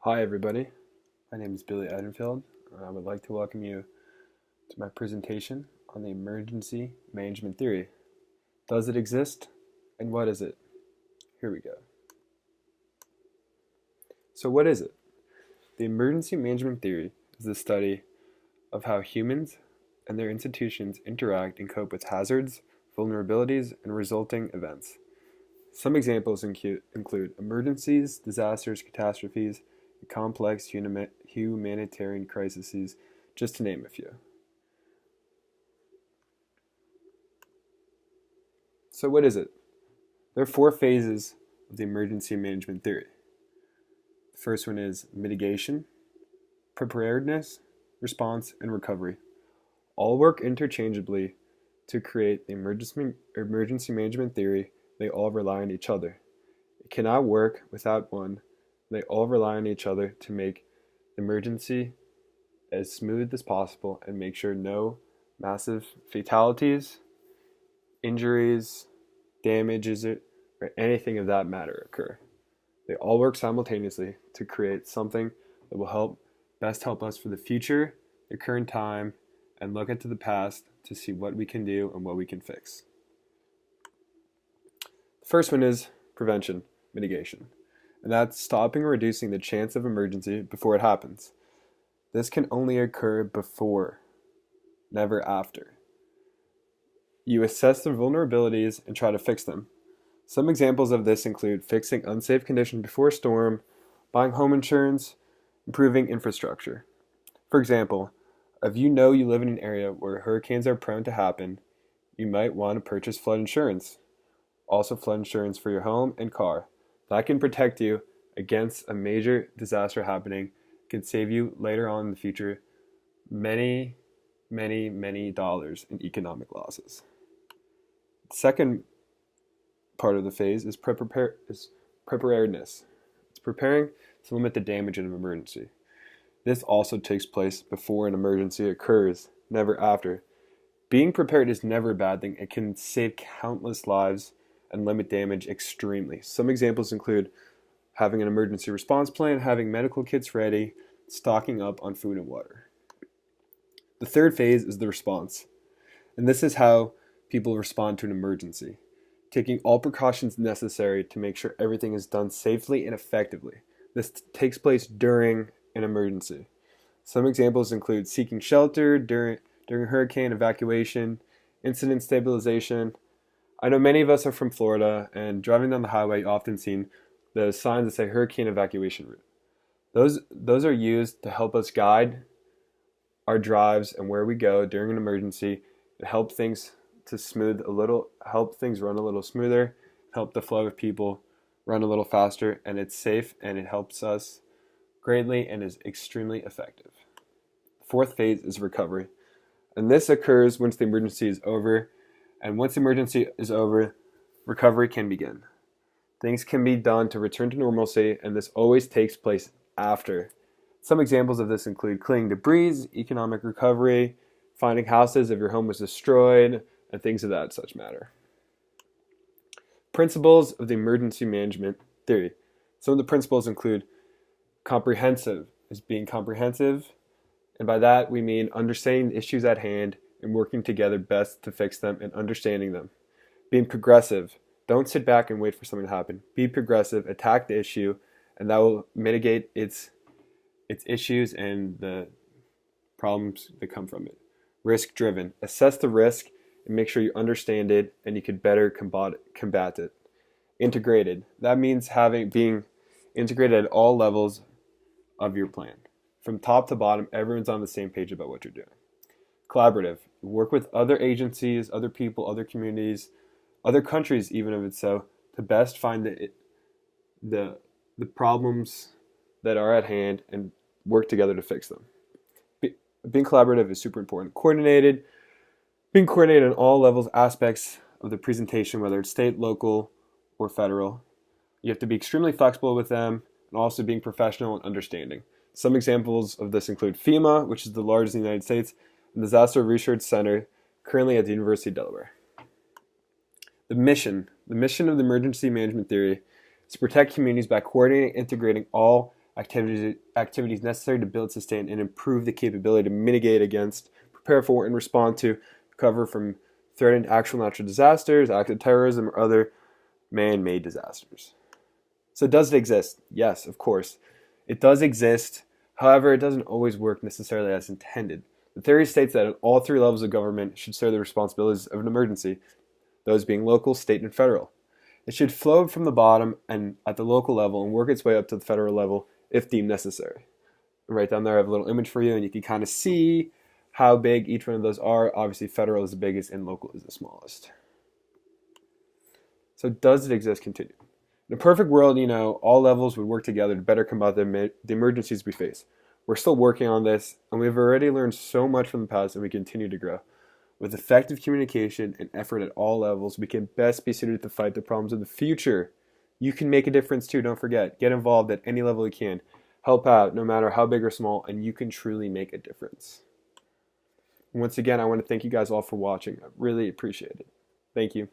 Hi everybody, my name is Billy Edenfield, and I would like to welcome you to my presentation on the emergency management theory. Does it exist, and what is it? Here we go. So what is it? The emergency management theory is the study of how humans and their institutions interact and cope with hazards, vulnerabilities, and resulting events. Some examples include emergencies, disasters, catastrophes, and complex humanitarian crises, just to name a few. So what is it? There are four phases of the emergency management theory. The first one is mitigation, preparedness, response, and recovery. All work interchangeably to create the emergency management theory. They all rely on each other. It cannot work without one. They all rely on each other to make the emergency as smooth as possible and make sure no massive fatalities, injuries, damages, or anything of that matter occur. They all work simultaneously to create something that will best help us for the future, the current time, and look into the past to see what we can do and what we can fix. The first one is prevention, mitigation, and that's stopping or reducing the chance of emergency before it happens. This can only occur before, never after. You assess the vulnerabilities and try to fix them. Some examples of this include fixing unsafe conditions before a storm, buying home insurance, improving infrastructure. For example, if you know you live in an area where hurricanes are prone to happen, you might want to purchase flood insurance. Also flood insurance for your home and car. That can protect you against a major disaster happening, can save you later on in the future many dollars in economic losses. The second part of the phase is preparedness. It's preparing to limit the damage in an emergency. This also takes place before an emergency occurs, never after. Being prepared is never a bad thing. It can save countless lives and limit damage extremely. Some examples include having an emergency response plan, having medical kits ready, stocking up on food and water. The third phase is the response, and this is how people respond to an emergency, taking all precautions necessary to make sure everything is done safely and effectively. This takes place during an emergency. Some examples include seeking shelter during hurricane evacuation, incident stabilization. I know many of us are from Florida, and driving down the highway, you often see the signs that say hurricane evacuation route. Those are used to help us guide our drives and where we go during an emergency, to help things help things run a little smoother, help the flow of people run a little faster, and it's safe and it helps us greatly and is extremely effective. The fourth phase is recovery, and this occurs once the emergency is over. And once the emergency is over, recovery can begin. Things can be done to return to normalcy, and this always takes place after. Some examples of this include clearing debris, economic recovery, finding houses if your home was destroyed, and things of that such matter. Principles of the emergency management theory. Some of the principles include comprehensive, is being comprehensive, and by that we mean understanding the issues at hand and working together best to fix them and understanding them. Being progressive, don't sit back and wait for something to happen. Be progressive, attack the issue, and that will mitigate its issues and the problems that come from it. Risk driven, assess the risk and make sure you understand it and you can better combat it. Integrated, that means being integrated at all levels of your plan. From top to bottom, everyone's on the same page about what you're doing. Collaborative, work with other agencies, other people, other communities, other countries, even if it's so, to best find the problems that are at hand and work together to fix them. Being collaborative is super important. Being coordinated on all levels, aspects of the presentation, whether it's state, local, or federal. You have to be extremely flexible with them and also being professional and understanding. Some examples of this include FEMA, which is the largest in the United States, and the Disaster Research Center, currently at the University of Delaware. The mission of the emergency management theory is to protect communities by coordinating and integrating all activities necessary to build, sustain, and improve the capability to mitigate against, prepare for, and respond to, recover from threatened actual natural disasters, acts of terrorism, or other man-made disasters. So does it exist? Yes, of course. It does exist. However, it doesn't always work necessarily as intended. The theory states that all three levels of government should share the responsibilities of an emergency, those being local, state, and federal. It should flow from the bottom and at the local level and work its way up to the federal level if deemed necessary. Right down there I have a little image for you, and you can kind of see how big each one of those are. Obviously, federal is the biggest and local is the smallest. So does it exist? Continue. In a perfect world, all levels would work together to better combat the emergencies we face. We're still working on this, and we've already learned so much from the past, and we continue to grow. With effective communication and effort at all levels, we can best be suited to fight the problems of the future. You can make a difference too, don't forget. Get involved at any level you can. Help out, no matter how big or small, and you can truly make a difference. And once again, I want to thank you guys all for watching. I really appreciate it. Thank you.